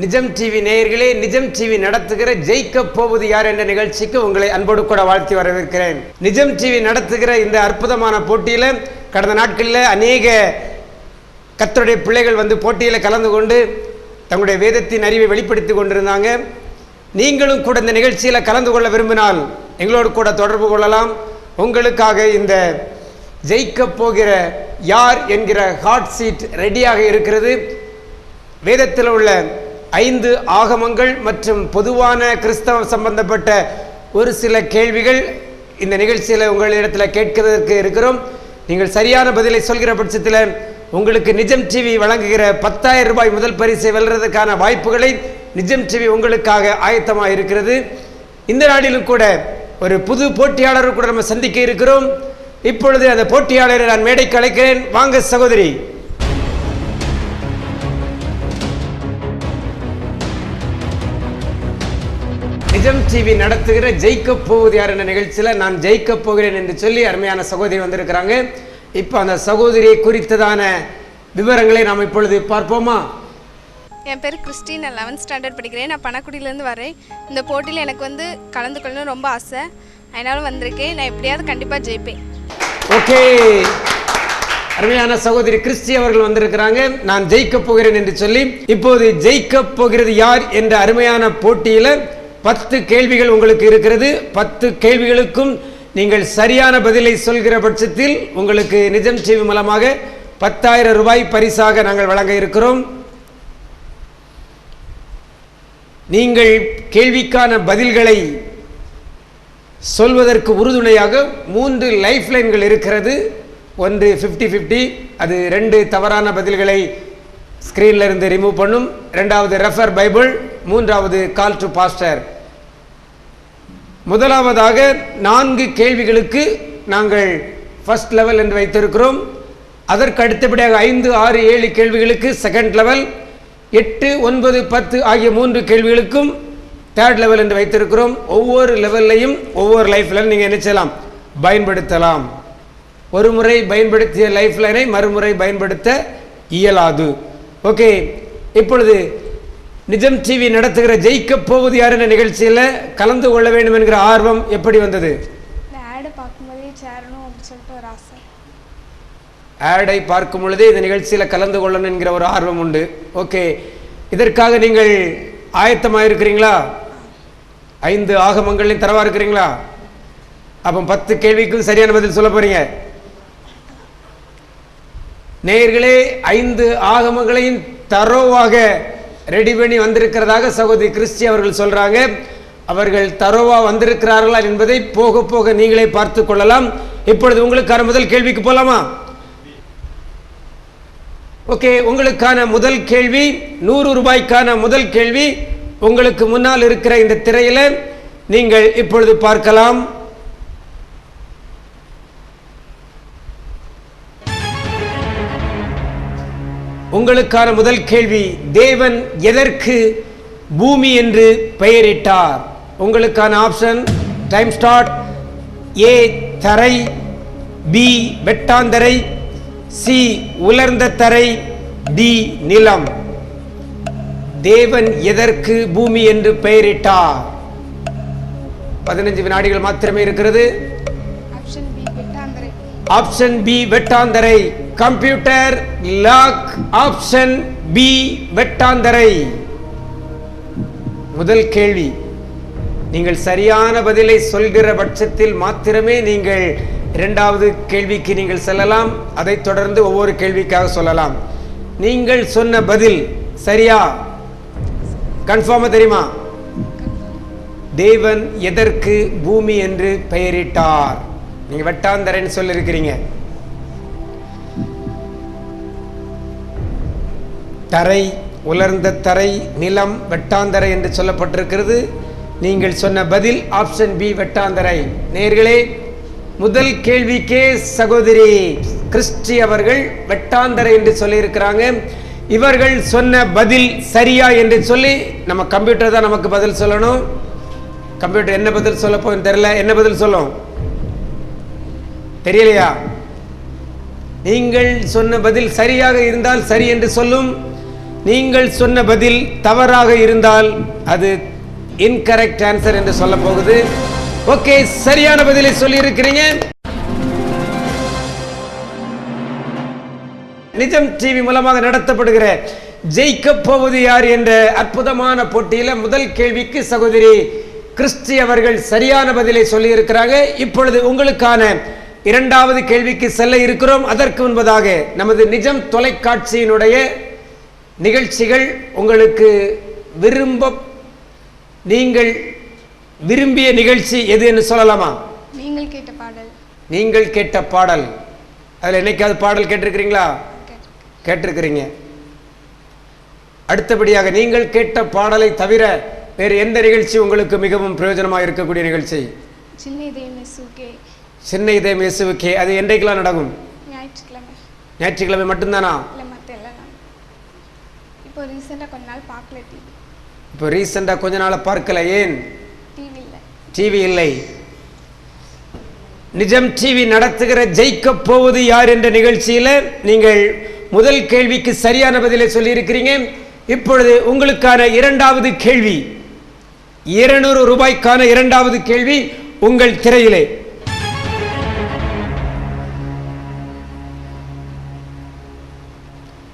நிஜம் டிவி நேயர்களே, நிஜம் டிவி நடத்துகிற ஜெயிக்க போவது யார் என்ற நிகழ்ச்சிக்கு உங்களை அன்போடு கூட வாழ்த்தி வரவேற்கிறேன். நிஜம் டிவி நடத்துகிற இந்த அற்புதமான போட்டியில் கடந்த நாட்களில் அநேக கர்த்தருடைய பிள்ளைகள் வந்து போட்டியில் கலந்து கொண்டு தங்களுடைய வேதத்தின் அறிவை வெளிப்படுத்தி கொண்டிருந்தாங்க. நீங்களும் கூட இந்த நிகழ்ச்சியில் கலந்து கொள்ள விரும்பினால் எங்களோடு கூட தொடர்பு கொள்ளலாம். உங்களுக்காக இந்த ஜெயிக்க போகிற யார் என்கிற ஹாட் சீட் ரெடியாக இருக்கிறது. வேதத்தில் உள்ள 5 ஆகமங்கள் மற்றும் பொதுவான கிறிஸ்தவ சம்பந்தப்பட்ட ஒரு சில கேள்விகள் இந்த நிகழ்ச்சியில் உங்களிடத்தில் கேட்கிறதற்கு இருக்கிறோம். நீங்கள் சரியான பதிலை சொல்கிற பட்சத்தில் உங்களுக்கு நிஜம் டிவி வழங்குகிற 10,000 ரூபாய் முதல் பரிசை வெல்றதுக்கான வாய்ப்புகளை நிஜம் டிவி உங்களுக்காக ஆயத்தமாக இருக்கிறது. இந்த நாளிலும் கூட ஒரு புது போட்டியாளர் கூட நம்ம சந்திக்க இருக்கிறோம். இப்பொழுது அந்த போட்டியாளரை நான் மேடைக்கு அழைக்கிறேன். வாங்க சகோதரி. நிஜம் டிவி நடத்துகிற ஜெயிக்க போவது யார் என்ற நிகழ்ச்சியில் நான் ஜெயிக்க போகிறேன் என்று சொல்லி அருமையான சகோதரி வந்திருக்கிறாங்க. இப்போ அந்த சகோதரியை குறித்ததான விவரங்களை நாம் இப்பொழுது பார்ப்போமா? என் பேர் கிறிஸ்டி, நான் 11th ஸ்டாண்டர்ட் படிக்கிறேன். நான் பணக்குடியிலேருந்து வரேன். இந்த போட்டியில் எனக்கு வந்து கலந்து கொள்ளணும் ரொம்ப ஆசை, அதனால வந்திருக்கேன். நான் எப்படியாவது கண்டிப்பாக ஜெயிப்பேன். ஓகே, அருமையான சகோதரி கிறிஸ்டி அவர்கள் வந்திருக்கிறாங்க. நான் ஜெயிக்க போகிறேன் என்று சொல்லி. இப்போது ஜெயிக்க போகிறது யார் என்ற அருமையான போட்டியில் 10 கேள்விகள் உங்களுக்கு இருக்கிறது. 10 கேள்விகளுக்கும் நீங்கள் சரியான பதிலை சொல்கிற பட்சத்தில் உங்களுக்கு நிஜம் டிவி மூலமாக 10,000 ரூபாய் பரிசாக நாங்கள் வழங்க இருக்கிறோம். நீங்கள் கேள்விக்கான பதில்களை சொல்வதற்கு உறுதுணையாக 3 லைஃப் லைன்கள் இருக்கிறது. ஒன்று 50-50, அது 2 தவறான பதில்களை ஸ்கிரீன்ல இருந்து ரிமூவ் பண்ணும். 2வது ரெஃபர் பைபிள், 3வது கால் டு பாஸ்டர். முதலாவதாக 4 கேள்விகளுக்கு நாங்கள் ஃபர்ஸ்ட் லெவல் என்று வைத்திருக்கிறோம். அதற்கு அடுத்தபடியாக 5, 6, 7 கேள்விகளுக்கு செகண்ட் லெவல், 8, 9, 10 ஆகிய 3 கேள்விகளுக்கும் தேர்ட் லெவல் என்று வைத்திருக்கிறோம். ஒவ்வொரு லெவல்லையும் ஒவ்வொரு லைஃப் லைன் நீங்கள் என்ன செய்யலாம், பயன்படுத்தலாம். ஒரு முறை பயன்படுத்திய லைஃப் லைனை மறுமுறை பயன்படுத்த இயலாது. ஓகே, இப்பொழுது நிஜம் டிவி நடத்துகிற ஜெயிக்க போவது யார் என்ற நிகழ்ச்சியில் கலந்து கொள்ள வேண்டும் என்கிற ஆர்வம் எப்படி வந்தது? ஆடை பார்க்கும் பொழுதே இந்த நிகழ்ச்சியில் கலந்து கொள்ளணும் என்கிற ஒரு ஆர்வம் உண்டு. ஓகே, இதற்காக நீங்கள் ஆயத்தமாக இருக்கிறீங்களா? 5 ஆகமங்களையும் தரவா இருக்கிறீங்களா? அப்போ 10 கேள்விக்கும் சரியான பதில் சொல்ல போறீங்க. நேயர்களே, 5 ஆகமங்களையும் தரோவாக ரெடி பண்ணி வந்திருக்கிறதாக சகோதரி கிறிஸ்டி அவர்கள் சொல்றாங்க. அவர்கள் தரோவா வந்திருக்கிறார்களா என்பதை போக போக நீங்களே பார்த்து கொள்ளலாம். இப்பொழுது உங்களுக்கான முதல் கேள்விக்கு போலாமா? ஓகே, உங்களுக்கான முதல் கேள்வி 100 ரூபாய்க்கான முதல் கேள்வி உங்களுக்கு முன்னால் இருக்கிற இந்த திரையில நீங்கள் இப்பொழுது பார்க்கலாம். உங்களுக்கான முதல் கேள்வி, தேவன் எதற்கு பூமி என்று பெயரிட்டார்? உங்களுக்கான ஆப்ஷன், டைம் ஸ்டார்ட். ஏ தரை, பி வெட்டாந்தரை, சி உலர்ந்த தரை, டி நிலம். தேவன் எதற்கு பூமி என்று பெயரிட்டார்? 15 வினாடிகள் மாத்திரமே இருக்கிறது. ஆப்ஷன் பி வெட்டாந்தரை. கம்ப்யூட்டர் லாக் ஆப்ஷன் பி வெட்டாந்தரை. முதல் கேள்வி, நீங்கள் சரியான பதிலை சொல்கிற பட்சத்தில் மாத்திரமே நீங்கள் 2வது கேள்விக்கு நீங்கள் செல்லலாம். அதைத் தொடர்ந்து ஒவ்வொரு கேள்விக்காக சொல்லலாம். நீங்கள் சொன்ன பதில் சரியா? கன்ஃபார்மா தெரியுமா? தேவன் எதற்கு பூமி என்று பெயரிட்டார்? நீங்க வெட்டாந்தரைன்னு சொல்லிருக்கிறீங்க. தரை, உலர்ந்த தரை, நிலம், வெட்டாந்தரை என்று சொல்லப்பட்டிருக்கிறது. நீங்கள் சொன்ன பதில் ஆப்ஷன் பி வெட்டாந்தரை. நேயர்களே, முதல் கேள்விக்கே சகோதரி கிறிஸ்டி அவர்கள் வெட்டாந்தரை என்று சொல்லியிருக்கிறாங்க. இவர்கள் சொன்ன பதில் சரியா என்று சொல்லி நம்ம கம்ப்யூட்டர் தான் நமக்கு பதில் சொல்லணும். கம்ப்யூட்டர் என்ன பதில் சொல்ல போகுதுன்னு தெரியல. என்ன பதில் சொல்லும் தெரியலையா? நீங்கள் சொன்ன பதில் சரியாக இருந்தால் சரி என்று சொல்லும். நீங்கள் சொன்ன பதில் தவறாக இருந்தால் அது இன்கரெக்ட் ஆன்சர் என்று சொல்ல போகுது. ஓகே, சரியான பதிலை சொல்லி இருக்கிறீங்க. நிஜம் டிவி மூலமாக நடத்தப்படுகிற ஜெயிக்க போவது யார் என்ற அற்புதமான போட்டியில முதல் கேள்விக்கு சகோதரி கிறிஸ்டி அவர்கள் சரியான பதிலை சொல்லி இருக்கிறாங்க. இப்பொழுது உங்களுக்கான இரண்டாவது கேள்விக்கு செல்ல இருக்கிறோம். அதற்கு முன்பதாக நமது நிஜம் தொலைக்காட்சியினுடைய நிகழ்ச்சிகள் உங்களுக்கு நீங்கள் விரும்பிய நிகழ்ச்சி எது என்று சொல்லலாமா? நீங்கள் கேட்ட பாடல். நீங்கள் கேட்ட பாடல். அதில் என்னைக்காவது பாடல் கேட்டிருக்கிறீங்களா? கேட்டிருக்கிறீங்க. அடுத்தபடியாக நீங்கள் கேட்ட பாடலை தவிர வேறு எந்த நிகழ்ச்சி உங்களுக்கு மிகவும் பிரயோஜனமாக இருக்கக்கூடிய நிகழ்ச்சி? சின்ன இதயம் இயேசுவுக்கே. சின்ன இதயம் இயேசுவுக்கே. அது என்றைக்கெல்லாம் நடக்கும்? ஞாயிற்றுக்கிழமை. ஞாயிற்றுக்கிழமை மட்டும்தானா? இல்லை, மற்ற எல்லாம். இப்போ ரீசெண்டாக கொஞ்ச நாள் பார்க்கல டிவி. இப்போ ரீசெண்டாக கொஞ்ச நாள் பார்க்கல. ஏன்? டிவி இல்லை. நிஜம் டிவி நடத்துகிற ஜெயிக்க போவது யார் என்ற நிகழ்ச்சியில நீங்கள் முதல் கேள்விக்கு சரியான பதிலை சொல்லி இருக்கிறீங்க. இப்பொழுது உங்களுக்கான இரண்டாவது கேள்வி, 200 ரூபாய்க்கான இரண்டாவது கேள்வி உங்கள் திரையிலே.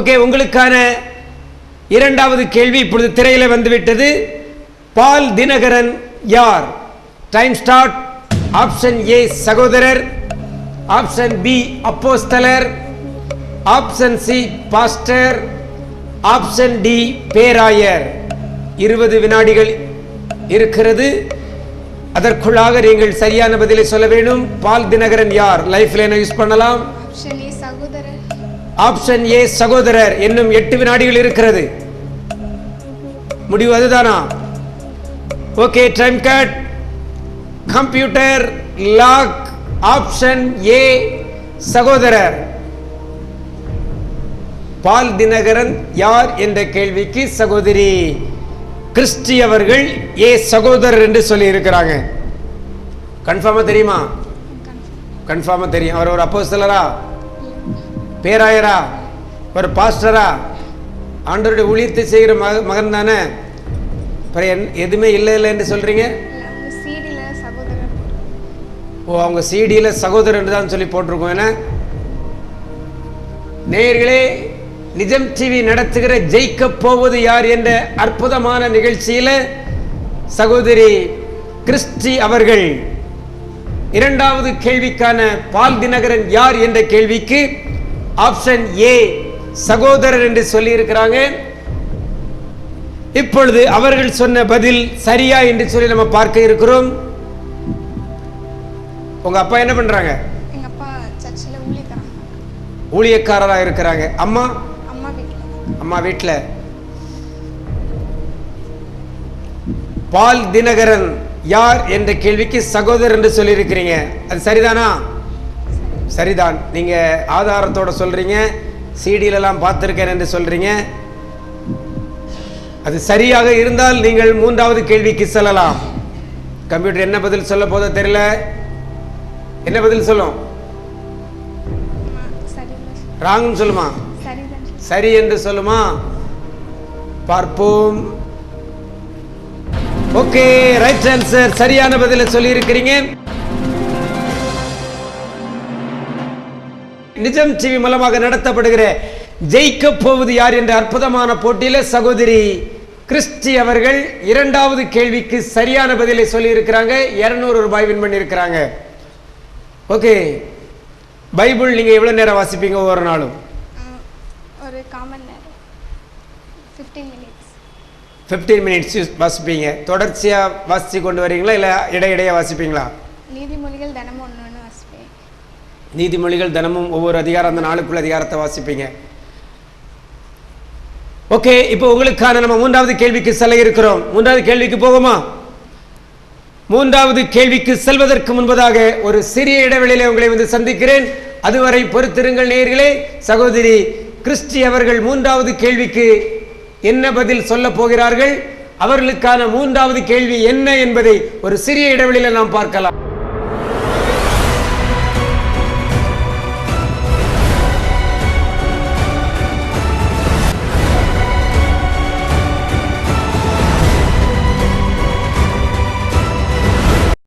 ஓகே, உங்களுக்கான இரண்டாவது கேள்வி இப்பொழுது திரையில வந்துவிட்டது. பால் தினகரன் யார்? Time start. ஆப்ஷன் ஏ சகோதரர், ஆப்ஷன் பி அப்போஸ்தலர், option C pastor, option D பேராயர். 20 வினாடிகள் இருக்கிறது. அதற்குள்ளாக நீங்கள் சரியான பதிலை சொல்ல வேண்டும். பால் தினகரன் யார்? லைஃப்ல என்ன யூஸ் பண்ணலாம்? ஆப்ஷன் ஏ சகோதரர். ஆப்ஷன் ஏ சகோதரர். இன்னும் 8 வினாடிகள் இருக்கிறது. முடிவு அதுதானா? Okay, time cut. Computer lock. Option A சகோதரர். பால் தினகரன் யார் என்ற கேள்விக்கு சகோதரி கிறிஸ்டி அவர்கள் ஏ சகோதரர் என்று சொல்லி இருக்கிறாங்க. கன்ஃபார்மா தெரியுமா? கன்ஃபார்மா தெரியும். அவர் ஒரு அப்போஸ்தலரா, பேராயரா, ஒரு பாஸ்டரா, ஆண்டவருடைய ஊழியத்தை செய்கிற மகன் தானே. எதுவுமே இல்லை இல்லை என்று சொல்றீங்க. ஓ, அவங்க சிடியில சகோதரர் தான் சொல்லி போட்டிருக்கோம். என்ன நேயர்களே, நிஜம் டிவி நடத்துகிற ஜெயிக்க போவது யார் என்ற அற்புதமான நிகழ்ச்சியில சகோதரி கிறிஸ்டி அவர்கள் இரண்டாவது கேள்விக்கான பால் தினகரன் யார் என்ற கேள்விக்கு ஆப்ஷன் ஏ சகோதரர் என்று சொல்லி இருக்கிறாங்க. இப்பொழுது அவர்கள் சொன்ன பதில் சரியா என்று சொல்லி நம்ம பார்க்க இருக்கிறோம். உங்க அப்பா என்ன பண்றாங்க? எங்க அப்பா சர்ச்சில் ஊழியக்காரராக இருக்கிறாங்க. அம்மா வீட்டில். பால் தினகரன் யார் என்ற கேள்விக்கு சகோதரர் என்று சொல்லி இருக்கிறீங்க. அது சரிதானா? சரிதான். நீங்க ஆதாரத்தோட சொல்றீங்க, சிடியிலெல்லாம் பார்த்திருக்கேன் என்று சொல்றீங்க. அது சரியாக இருந்தால் நீங்கள் மூன்றாவது கேள்விக்கு செல்லலாம். கம்ப்யூட்டர் என்ன பதில் சொல்ல போதோ தெரியல. என்ன பதில் சொல்லும்? ராங் சொல்லுமா? சரி என்று சொல்லுமா? பார்ப்போம். Okay, right answer. சரியான பதிலை சொல்லி இருக்கிறீங்க. நிஜம் டிவி மூலமாக நடத்தப்படுகிற ஜெயிக்க போவது யார் என்ற அற்புதமான போட்டியில சகோதரி கிறிஸ்டி அவர்கள் இரண்டாவது கேள்விக்கு சரியான பதிலை சொல்லி இருக்கிறாங்க. 200 ரூபாய் வின் பண்ணி இருக்கிறாங்க. ஓகே, பைபிள் நீங்க எவ்வளவு நேரம் வாசிப்பீங்க ஒவ்வொரு நாளும்? ஒரு காமன் நேரம், 15 மினிட்ஸ் வாசிப்பீங்க. தொடர்ச்சியா வாசிச்சு கொண்டு வரீங்களா இல்ல இடையிடையே வாசிப்பீங்களா? நீதிமொழிகள் தினமும் ஒன்று வாசிப்பேன். நீதிமொழிகள் தினமும் ஒவ்வொரு அதிகாரம், அந்த நாளுக்குள்ள அதிகாரத்தை வாசிப்பீங்க. ஓகே, இப்போ உங்களுக்கான நம்ம மூன்றாவது கேள்விக்கு செல்ல இருக்கிறோம். மூன்றாவது கேள்விக்கு போகுமா? மூன்றாவது கேள்விக்கு செல்வதற்கு முன்பதாக ஒரு சிறிய இடைவெளியிலே உங்களை வந்து சந்திக்கிறேன். அதுவரை பொறுத்திருங்கள் நேயர்களே. சகோதரி கிறிஸ்டி அவர்கள் மூன்றாவது கேள்விக்கு என்ன பதில் சொல்ல போகிறார்கள், அவர்களுக்கான மூன்றாவது கேள்வி என்ன என்பதை ஒரு சிறிய இடைவெளியில் நாம் பார்க்கலாம்.